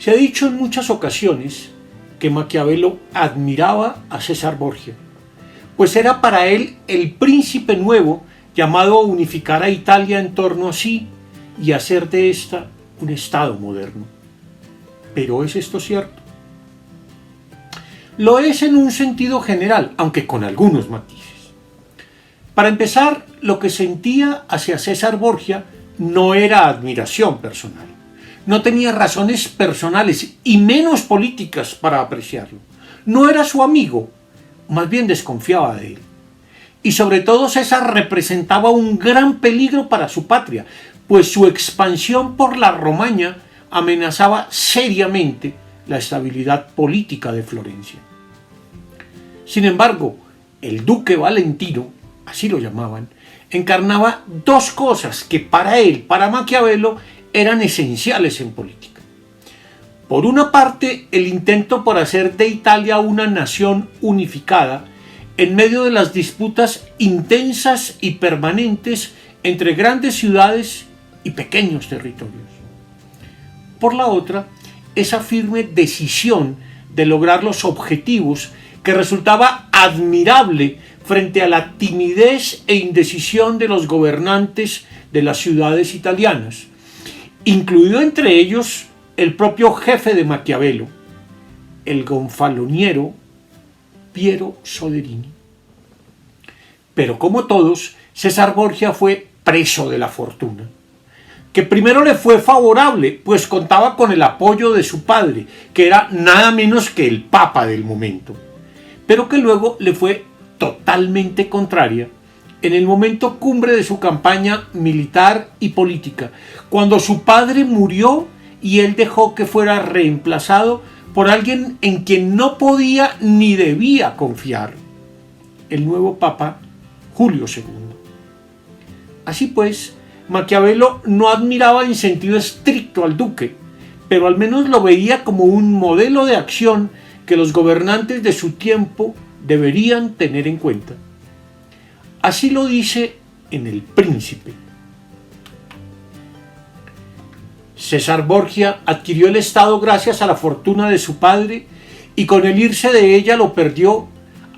Se ha dicho en muchas ocasiones que Maquiavelo admiraba a César Borgia, pues era para él el príncipe nuevo llamado a unificar a Italia en torno a sí y hacer de ésta un estado moderno. ¿Pero es esto cierto? Lo es en un sentido general, aunque con algunos matices. Para empezar, lo que sentía hacia César Borgia no era admiración personal. No tenía razones personales y menos políticas para apreciarlo. No era su amigo, más bien desconfiaba de él. Y sobre todo César representaba un gran peligro para su patria, pues su expansión por la Romaña amenazaba seriamente la estabilidad política de Florencia. Sin embargo, el duque Valentino, así lo llamaban, encarnaba dos cosas que para él, para Maquiavelo, eran esenciales en política. Por una parte, el intento por hacer de Italia una nación unificada en medio de las disputas intensas y permanentes entre grandes ciudades y pequeños territorios. Por la otra, esa firme decisión de lograr los objetivos que resultaba admirable frente a la timidez e indecisión de los gobernantes de las ciudades italianas, incluido entre ellos el propio jefe de Maquiavelo, el gonfaloniero Piero Soderini. Pero como todos, César Borgia fue preso de la fortuna, que primero le fue favorable, pues contaba con el apoyo de su padre, que era nada menos que el papa del momento, pero que luego le fue totalmente contraria en el momento cumbre de su campaña militar y política, cuando su padre murió y él dejó que fuera reemplazado por alguien en quien no podía ni debía confiar, el nuevo papa Julio II. Así pues, Maquiavelo no admiraba en sentido estricto al duque, pero al menos lo veía como un modelo de acción que los gobernantes de su tiempo deberían tener en cuenta. Así lo dice en El Príncipe. César Borgia adquirió el Estado gracias a la fortuna de su padre y con el irse de ella lo perdió,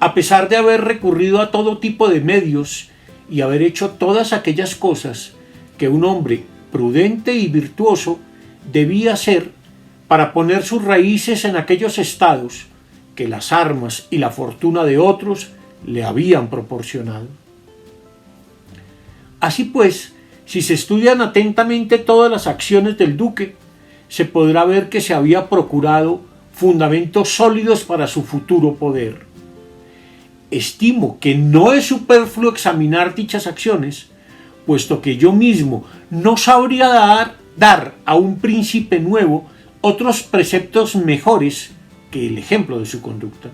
a pesar de haber recurrido a todo tipo de medios y haber hecho todas aquellas cosas que un hombre prudente y virtuoso debía hacer para poner sus raíces en aquellos estados que las armas y la fortuna de otros le habían proporcionado. Así pues, si se estudian atentamente todas las acciones del duque, se podrá ver que se había procurado fundamentos sólidos para su futuro poder. Estimo que no es superfluo examinar dichas acciones, puesto que yo mismo no sabría dar a un príncipe nuevo otros preceptos mejores que el ejemplo de su conducta.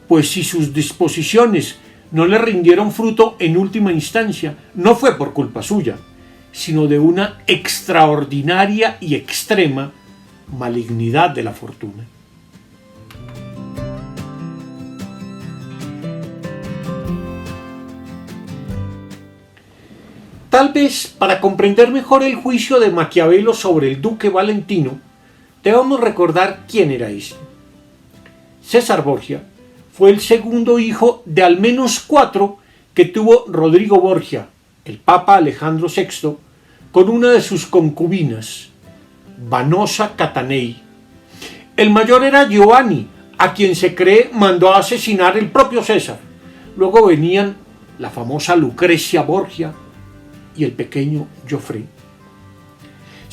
Pues si sus disposiciones no le rindieron fruto en última instancia, no fue por culpa suya, sino de una extraordinaria y extrema malignidad de la fortuna. Tal vez, para comprender mejor el juicio de Maquiavelo sobre el duque Valentino, debamos recordar quién era este. César Borgia fue el segundo hijo de al menos 4 que tuvo Rodrigo Borgia, el papa Alejandro VI, con una de sus concubinas, Vanosa Catanei. El mayor era Giovanni, a quien se cree mandó a asesinar el propio César. Luego venían la famosa Lucrecia Borgia y el pequeño Geoffrey.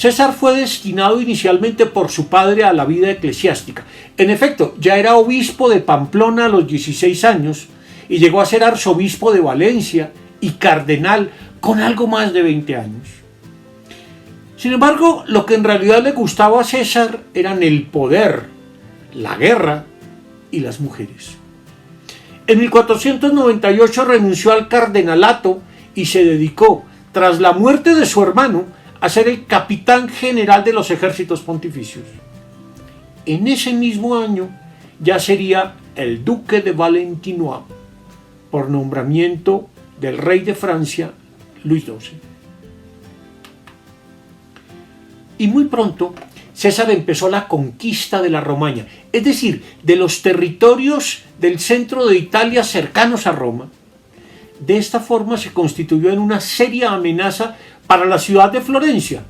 César fue destinado inicialmente por su padre a la vida eclesiástica. En efecto, ya era obispo de Pamplona a los 16 años y llegó a ser arzobispo de Valencia y cardenal con algo más de 20 años. Sin embargo, lo que en realidad le gustaba a César eran el poder, la guerra y las mujeres. En 1498 renunció al cardenalato y se dedicó, tras la muerte de su hermano, a ser el capitán general de los ejércitos pontificios. En ese mismo año ya sería el duque de Valentinois, por nombramiento del rey de Francia, Luis XII. Y muy pronto César empezó la conquista de la Romaña, es decir, de los territorios del centro de Italia cercanos a Roma. De esta forma se constituyó en una seria amenaza para la ciudad de Florencia,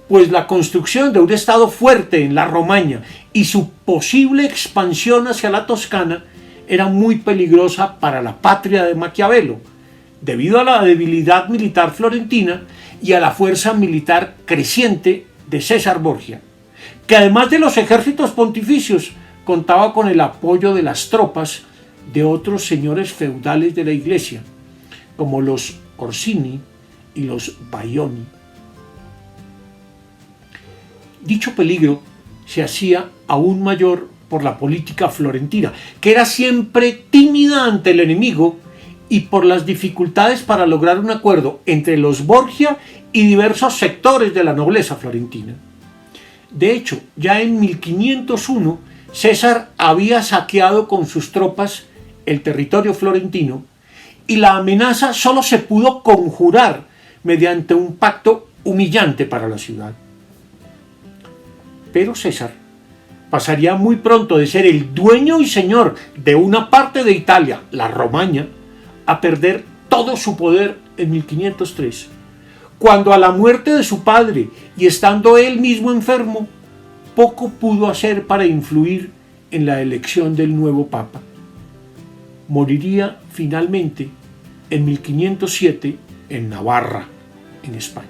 pues la construcción de un estado fuerte en la Romaña y su posible expansión hacia la Toscana era muy peligrosa para la patria de Maquiavelo, debido a la debilidad militar florentina y a la fuerza militar creciente de César Borgia, que además de los ejércitos pontificios contaba con el apoyo de las tropas de otros señores feudales de la Iglesia, como los Orsini y los Baioni. Dicho peligro se hacía aún mayor por la política florentina, que era siempre tímida ante el enemigo, y por las dificultades para lograr un acuerdo entre los Borgia y diversos sectores de la nobleza florentina. De hecho, ya en 1501, César había saqueado con sus tropas el territorio florentino, y la amenaza solo se pudo conjurar mediante un pacto humillante para la ciudad. Pero César pasaría muy pronto de ser el dueño y señor de una parte de Italia, la Romaña, a perder todo su poder en 1503, cuando a la muerte de su padre y estando él mismo enfermo, poco pudo hacer para influir en la elección del nuevo papa. Moriría finalmente en 1507 en Navarra, en España.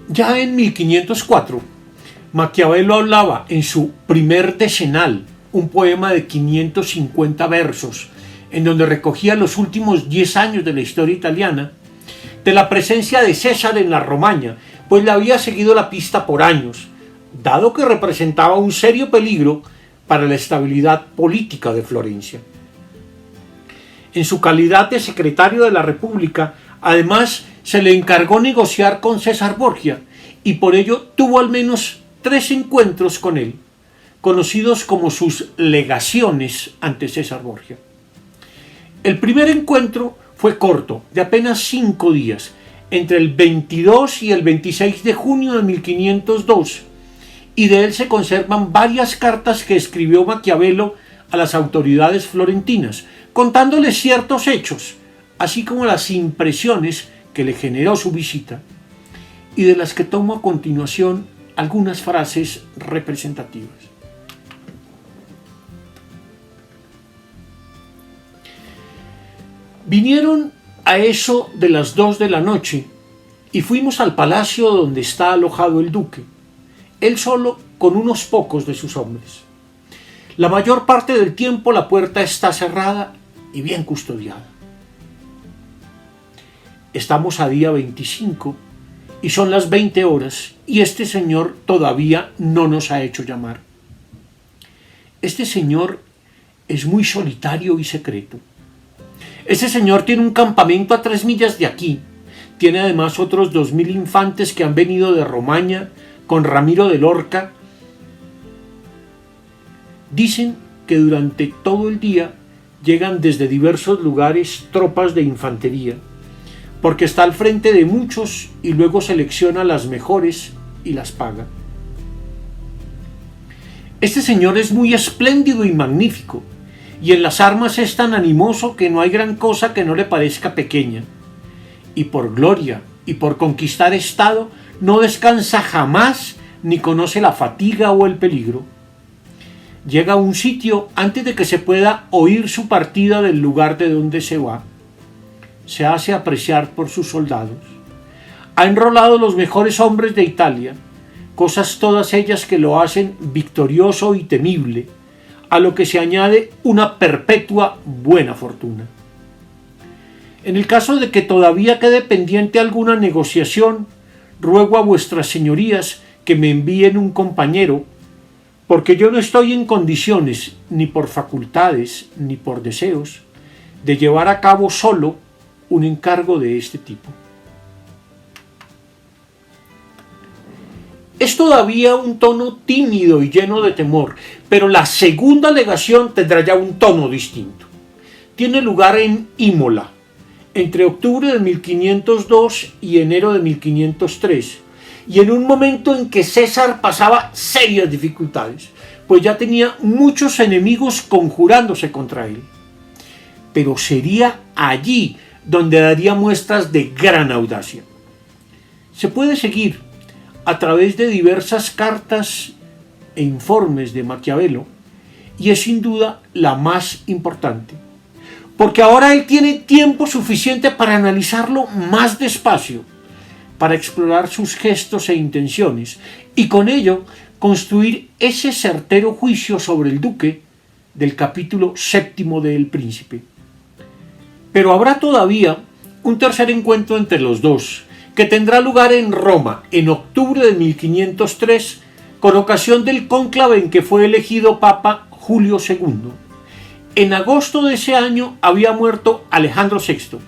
Ya en 1504, Maquiavelo hablaba en su primer decenal, un poema de 550 versos, en donde recogía los últimos 10 años de la historia italiana, de la presencia de César en la Romaña, pues le había seguido la pista por años, dado que representaba un serio peligro para la estabilidad política de Florencia. En su calidad de secretario de la República, además, se le encargó negociar con César Borgia, y por ello tuvo al menos 3 encuentros con él, conocidos como sus legaciones ante César Borgia. El primer encuentro fue corto, de apenas 5 días, entre el 22 y el 26 de junio de 1502, y de él se conservan varias cartas que escribió Maquiavelo a las autoridades florentinas, contándoles ciertos hechos, así como las impresiones que le generó su visita, y de las que tomo a continuación algunas frases representativas. Vinieron a eso de las 2 de la noche y fuimos al palacio donde está alojado el duque, él solo con unos pocos de sus hombres. La mayor parte del tiempo la puerta está cerrada y bien custodiada. Estamos a día 25 y son las 20 horas y este señor todavía no nos ha hecho llamar. Este señor es muy solitario y secreto. Ese señor tiene un campamento a 3 millas de aquí. Tiene además otros 2000 infantes que han venido de Romaña con Ramiro de Lorca. Dicen que durante todo el día llegan desde diversos lugares tropas de infantería, porque está al frente de muchos y luego selecciona las mejores y las paga. Este señor es muy espléndido y magnífico, y en las armas es tan animoso que no hay gran cosa que no le parezca pequeña. Y por gloria y por conquistar estado no descansa jamás ni conoce la fatiga o el peligro. Llega a un sitio antes de que se pueda oír su partida del lugar de donde se va. Se hace apreciar por sus soldados. Ha enrolado los mejores hombres de Italia, cosas todas ellas que lo hacen victorioso y temible, a lo que se añade una perpetua buena fortuna. En el caso de que todavía quede pendiente alguna negociación, ruego a vuestras señorías que me envíen un compañero, porque yo no estoy en condiciones, ni por facultades, ni por deseos, de llevar a cabo solo un encargo de este tipo. Es todavía un tono tímido y lleno de temor, pero la segunda alegación tendrá ya un tono distinto. Tiene lugar en Imola, entre octubre de 1502 y enero de 1503, y en un momento en que César pasaba serias dificultades, pues ya tenía muchos enemigos conjurándose contra él. Pero sería allí donde daría muestras de gran audacia. Se puede seguir a través de diversas cartas e informes de Maquiavelo, y es sin duda la más importante, porque ahora él tiene tiempo suficiente para analizarlo más despacio, para explorar sus gestos e intenciones, y con ello construir ese certero juicio sobre el duque del capítulo 7 de El Príncipe. Pero habrá todavía un tercer encuentro entre los dos, que tendrá lugar en Roma en octubre de 1503, con ocasión del cónclave en que fue elegido Papa Julio II. En agosto de ese año había muerto Alejandro VI,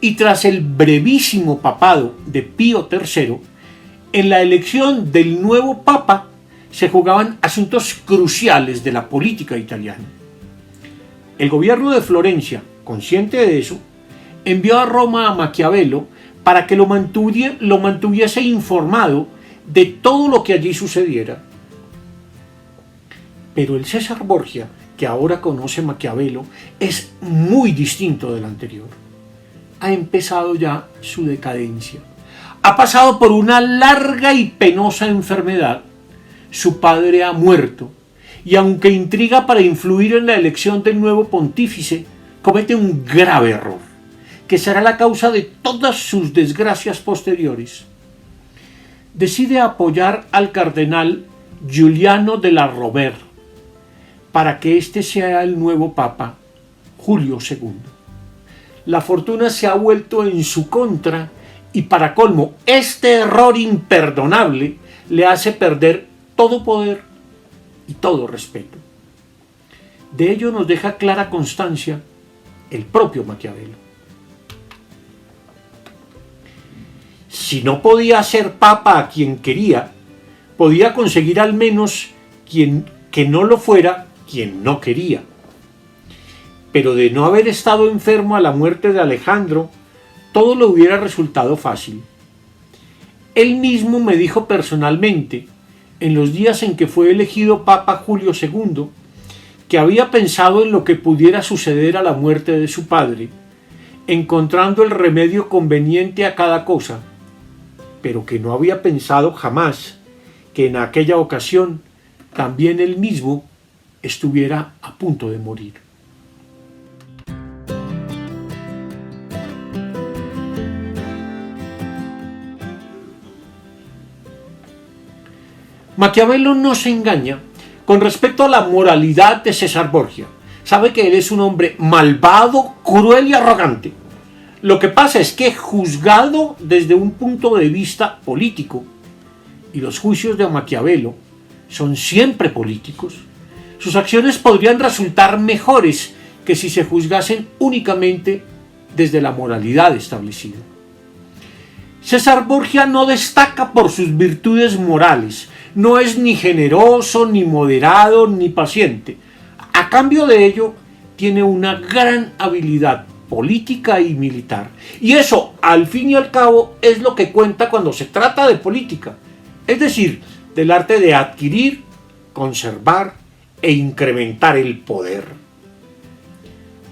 y tras el brevísimo papado de Pío III, en la elección del nuevo Papa se jugaban asuntos cruciales de la política italiana. El gobierno de Florencia, consciente de eso, envió a Roma a Maquiavelo para que lo mantuviese informado de todo lo que allí sucediera. Pero el César Borgia, que ahora conoce Maquiavelo, es muy distinto del anterior. Ha empezado ya su decadencia. Ha pasado por una larga y penosa enfermedad. Su padre ha muerto, y aunque intriga para influir en la elección del nuevo pontífice, comete un grave error, que será la causa de todas sus desgracias posteriores. Decide apoyar al cardenal Giuliano della Rovere para que éste sea el nuevo Papa, Julio II. La fortuna se ha vuelto en su contra y, para colmo, este error imperdonable le hace perder todo poder y todo respeto. De ello nos deja clara constancia el propio Maquiavelo. Si no podía hacer papa a quien quería, podía conseguir al menos que no lo fuera quien no quería. Pero de no haber estado enfermo a la muerte de Alejandro, todo le hubiera resultado fácil. Él mismo me dijo personalmente, en los días en que fue elegido Papa Julio II, que había pensado en lo que pudiera suceder a la muerte de su padre, encontrando el remedio conveniente a cada cosa, pero que no había pensado jamás que en aquella ocasión también él mismo estuviera a punto de morir. Maquiavelo no se engaña con respecto a la moralidad de César Borgia. Sabe que él es un hombre malvado, cruel y arrogante. Lo que pasa es que, juzgado desde un punto de vista político, y los juicios de Maquiavelo son siempre políticos, sus acciones podrían resultar mejores que si se juzgasen únicamente desde la moralidad establecida. César Borgia no destaca por sus virtudes morales, no es ni generoso, ni moderado, ni paciente. A cambio de ello, tiene una gran habilidad política y militar. Y eso, al fin y al cabo, es lo que cuenta cuando se trata de política. Es decir, del arte de adquirir, conservar e incrementar el poder.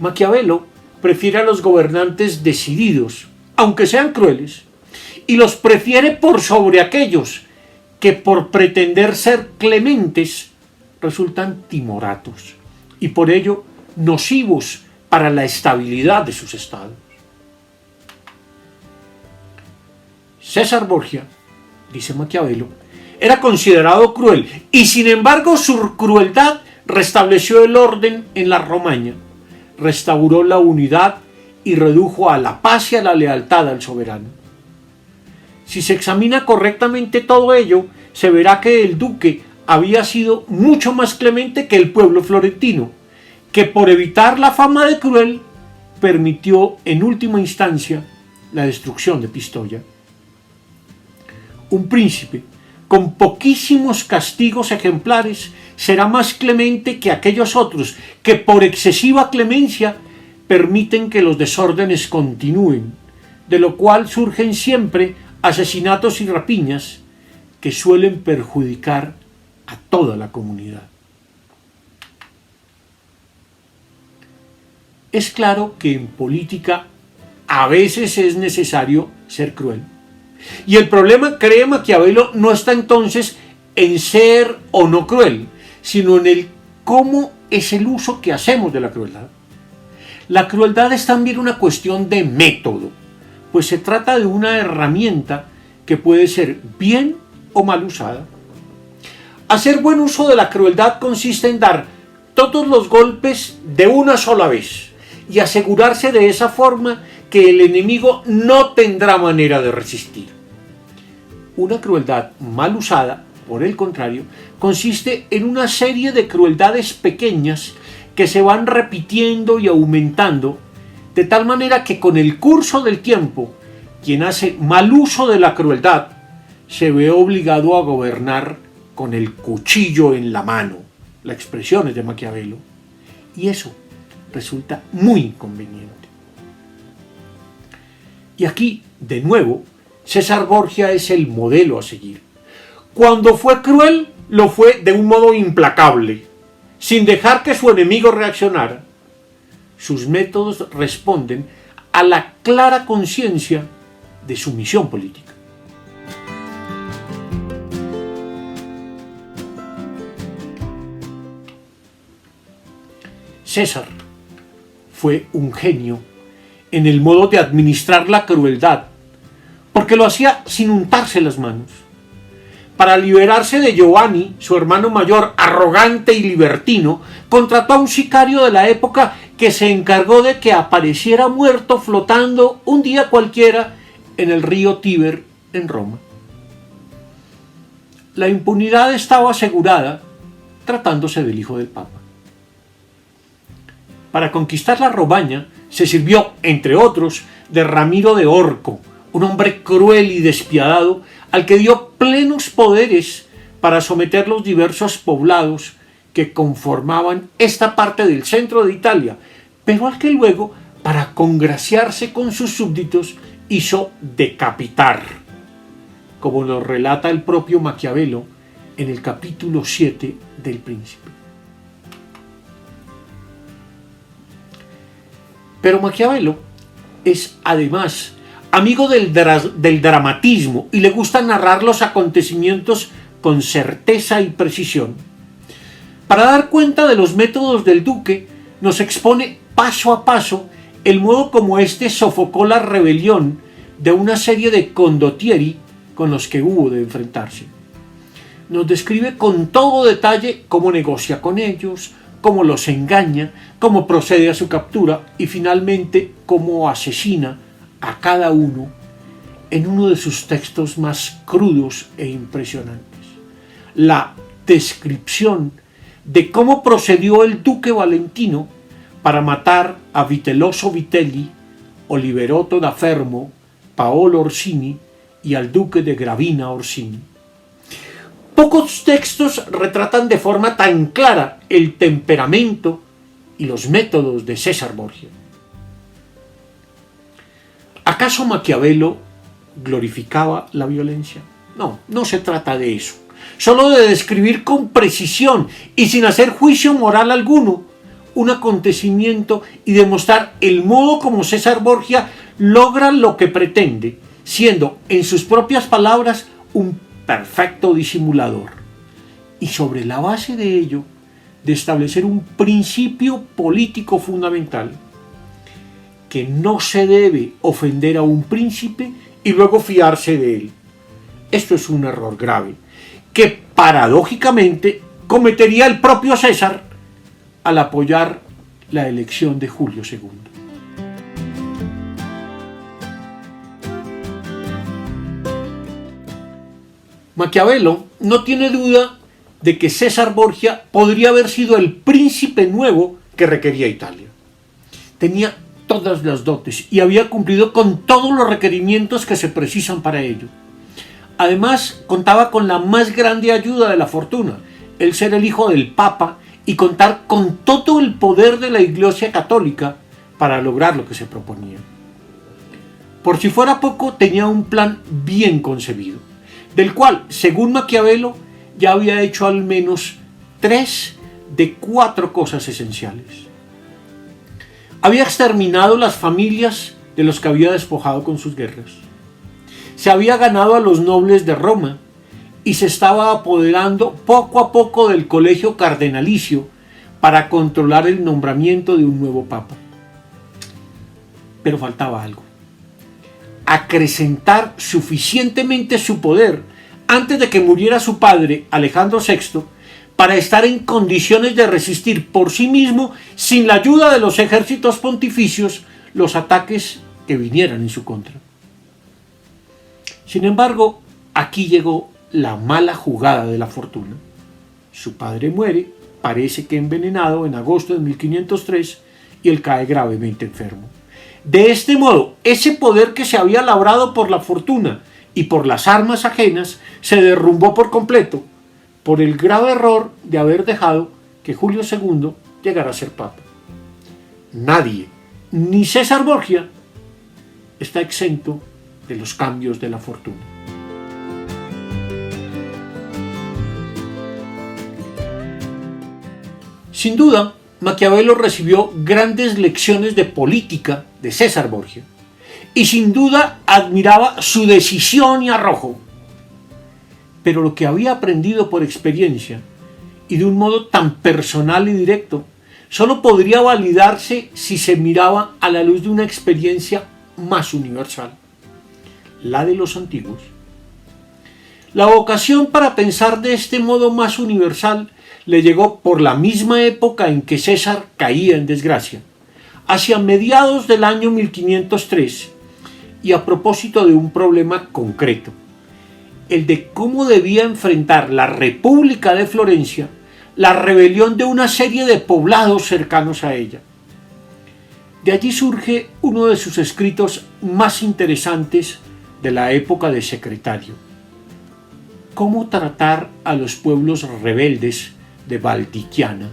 Maquiavelo prefiere a los gobernantes decididos, aunque sean crueles, y los prefiere por sobre aquellos que, por pretender ser clementes, resultan timoratos y por ello nocivos para la estabilidad de sus estados. César Borgia, dice Maquiavelo, era considerado cruel y sin embargo su crueldad restableció el orden en la Romaña, restauró la unidad y redujo a la paz y a la lealtad al soberano. Si se examina correctamente todo ello, se verá que el duque había sido mucho más clemente que el pueblo florentino, que por evitar la fama de cruel permitió en última instancia la destrucción de Pistoia. Un príncipe con poquísimos castigos ejemplares será más clemente que aquellos otros que por excesiva clemencia permiten que los desórdenes continúen, de lo cual surgen siempre asesinatos y rapiñas que suelen perjudicar a toda la comunidad. Es claro que en política a veces es necesario ser cruel. Y el problema, cree Maquiavelo, no está entonces en ser o no cruel, sino en el cómo es el uso que hacemos de la crueldad. La crueldad es también una cuestión de método, pues se trata de una herramienta que puede ser bien o mal usada. Hacer buen uso de la crueldad consiste en dar todos los golpes de una sola vez y asegurarse de esa forma que el enemigo no tendrá manera de resistir. Una crueldad mal usada, por el contrario, consiste en una serie de crueldades pequeñas que se van repitiendo y aumentando, de tal manera que con el curso del tiempo, quien hace mal uso de la crueldad se ve obligado a gobernar con el cuchillo en la mano. La expresión es de Maquiavelo. Y eso resulta muy inconveniente. Y aquí, de nuevo, César Borgia es el modelo a seguir. Cuando fue cruel, lo fue de un modo implacable, sin dejar que su enemigo reaccionara. Sus métodos responden a la clara conciencia de su misión política. César fue un genio en el modo de administrar la crueldad, porque lo hacía sin untarse las manos. Para liberarse de Giovanni, su hermano mayor, arrogante y libertino, contrató a un sicario de la época que se encargó de que apareciera muerto flotando un día cualquiera en el río Tíber en Roma. La impunidad estaba asegurada tratándose del hijo del Papa. Para conquistar la Romaña se sirvió, entre otros, de Ramiro de Orco, un hombre cruel y despiadado al que dio plenos poderes para someter los diversos poblados que conformaban esta parte del centro de Italia, pero al que luego, para congraciarse con sus súbditos, hizo decapitar, como nos relata el propio Maquiavelo en el capítulo 7 del Príncipe. Pero Maquiavelo es además amigo del dramatismo y le gusta narrar los acontecimientos con certeza y precisión. Para dar cuenta de los métodos del duque, nos expone paso a paso el modo como éste sofocó la rebelión de una serie de condottieri con los que hubo de enfrentarse. Nos describe con todo detalle cómo negocia con ellos, cómo los engaña, cómo procede a su captura y finalmente cómo asesina a cada uno en uno de sus textos más crudos e impresionantes. La descripción de cómo procedió el duque Valentino para matar a Vitelloso Vitelli, Oliverotto da Fermo, Paolo Orsini y al duque de Gravina Orsini. Pocos textos retratan de forma tan clara el temperamento y los métodos de César Borgia. ¿Acaso Maquiavelo glorificaba la violencia? No, no se trata de eso. Solo de describir con precisión y sin hacer juicio moral alguno un acontecimiento y demostrar el modo como César Borgia logra lo que pretende, siendo, en sus propias palabras, un perfecto disimulador. Y sobre la base de ello, de establecer un principio político fundamental, que no se debe ofender a un príncipe y luego fiarse de él. Esto es un error grave, que paradójicamente cometería el propio César al apoyar la elección de Julio II. Maquiavelo no tiene duda de que César Borgia podría haber sido el príncipe nuevo que requería Italia. Tenía todas las dotes y había cumplido con todos los requerimientos que se precisan para ello. Además, contaba con la más grande ayuda de la fortuna, el ser el hijo del Papa y contar con todo el poder de la Iglesia Católica para lograr lo que se proponía. Por si fuera poco, tenía un plan bien concebido, del cual, según Maquiavelo, ya había hecho al menos 3 de 4 cosas esenciales. Había exterminado las familias de los que había despojado con sus guerras. Se había ganado a los nobles de Roma y se estaba apoderando poco a poco del colegio cardenalicio para controlar el nombramiento de un nuevo papa. Pero faltaba algo: acrecentar suficientemente su poder antes de que muriera su padre, Alejandro VI, para estar en condiciones de resistir por sí mismo, sin la ayuda de los ejércitos pontificios, los ataques que vinieran en su contra. Sin embargo, aquí llegó la mala jugada de la fortuna. Su padre muere, parece que envenenado, en agosto de 1503, y él cae gravemente enfermo. De este modo, ese poder que se había labrado por la fortuna y por las armas ajenas se derrumbó por completo, por el grave error de haber dejado que Julio II llegara a ser papa. Nadie, ni César Borgia, está exento de los cambios de la fortuna. Sin duda, Maquiavelo recibió grandes lecciones de política de César Borgia, y sin duda admiraba su decisión y arrojo. Pero lo que había aprendido por experiencia, y de un modo tan personal y directo, solo podría validarse si se miraba a la luz de una experiencia más universal, la de los antiguos. La vocación para pensar de este modo más universal le llegó por la misma época en que César caía en desgracia, hacia mediados del año 1503, y a propósito de un problema concreto: el de cómo debía enfrentar la República de Florencia la rebelión de una serie de poblados cercanos a ella. De allí surge uno de sus escritos más interesantes de la época de Secretario: cómo tratar a los pueblos rebeldes de Valdichiana.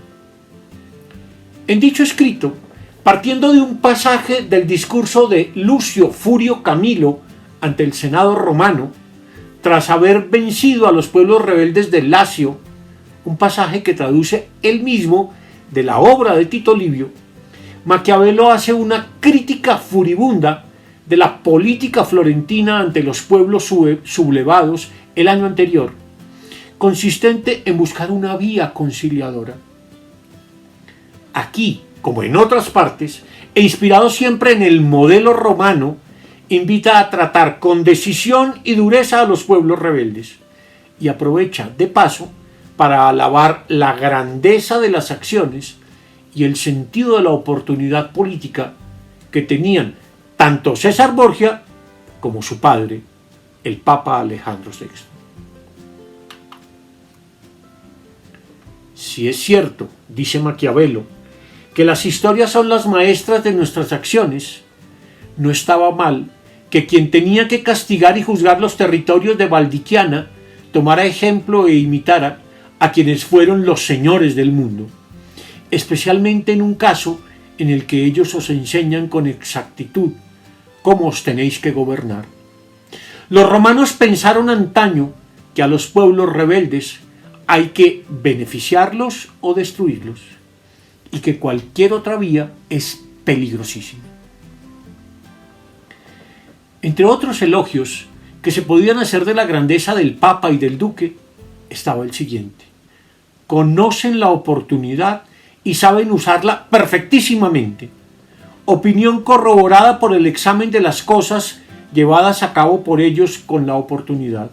En dicho escrito, partiendo de un pasaje del discurso de Lucio Furio Camilo ante el Senado romano, tras haber vencido a los pueblos rebeldes de Lacio, un pasaje que traduce él mismo de la obra de Tito Livio, Maquiavelo hace una crítica furibunda de la política florentina ante los pueblos sublevados el año anterior, consistente en buscar una vía conciliadora. Aquí, como en otras partes, e inspirado siempre en el modelo romano, invita a tratar con decisión y dureza a los pueblos rebeldes, y aprovecha de paso para alabar la grandeza de las acciones y el sentido de la oportunidad política que tenían tanto César Borgia como su padre, el Papa Alejandro VI. Si es cierto, dice Maquiavelo, que las historias son las maestras de nuestras acciones, no estaba mal que quien tenía que castigar y juzgar los territorios de Valdichiana tomara ejemplo e imitara a quienes fueron los señores del mundo, especialmente en un caso en el que ellos os enseñan con exactitud cómo os tenéis que gobernar. Los romanos pensaron antaño que a los pueblos rebeldes hay que beneficiarlos o destruirlos, y que cualquier otra vía es peligrosísima. Entre otros elogios que se podían hacer de la grandeza del Papa y del Duque, estaba el siguiente: conocen la oportunidad y saben usarla perfectísimamente, opinión corroborada por el examen de las cosas llevadas a cabo por ellos con la oportunidad.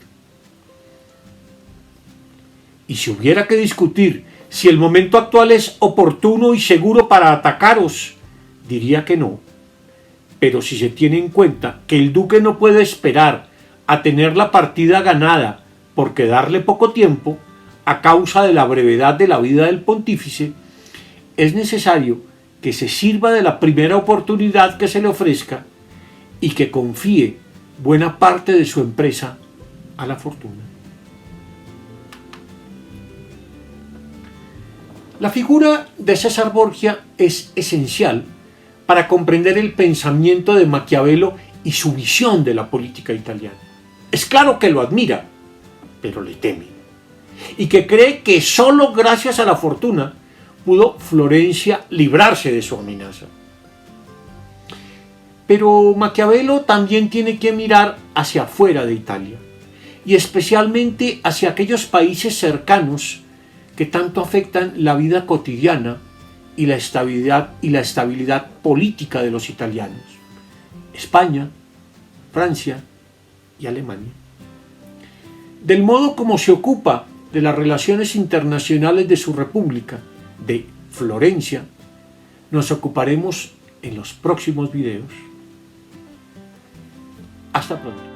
Y si hubiera que discutir si el momento actual es oportuno y seguro para atacaros, diría que no. Pero si se tiene en cuenta que el duque no puede esperar a tener la partida ganada por quedarle poco tiempo, a causa de la brevedad de la vida del pontífice, es necesario que se sirva de la primera oportunidad que se le ofrezca y que confíe buena parte de su empresa a la fortuna. La figura de César Borgia es esencial para comprender el pensamiento de Maquiavelo y su visión de la política italiana. Es claro que lo admira, pero le teme, y que cree que solo gracias a la fortuna pudo Florencia librarse de su amenaza. Pero Maquiavelo también tiene que mirar hacia afuera de Italia, y especialmente hacia aquellos países cercanos que tanto afectan la vida cotidiana y la estabilidad política de los italianos: España, Francia y Alemania. Del modo como se ocupa de las relaciones internacionales de su república, de Florencia, nos ocuparemos en los próximos videos. Hasta pronto.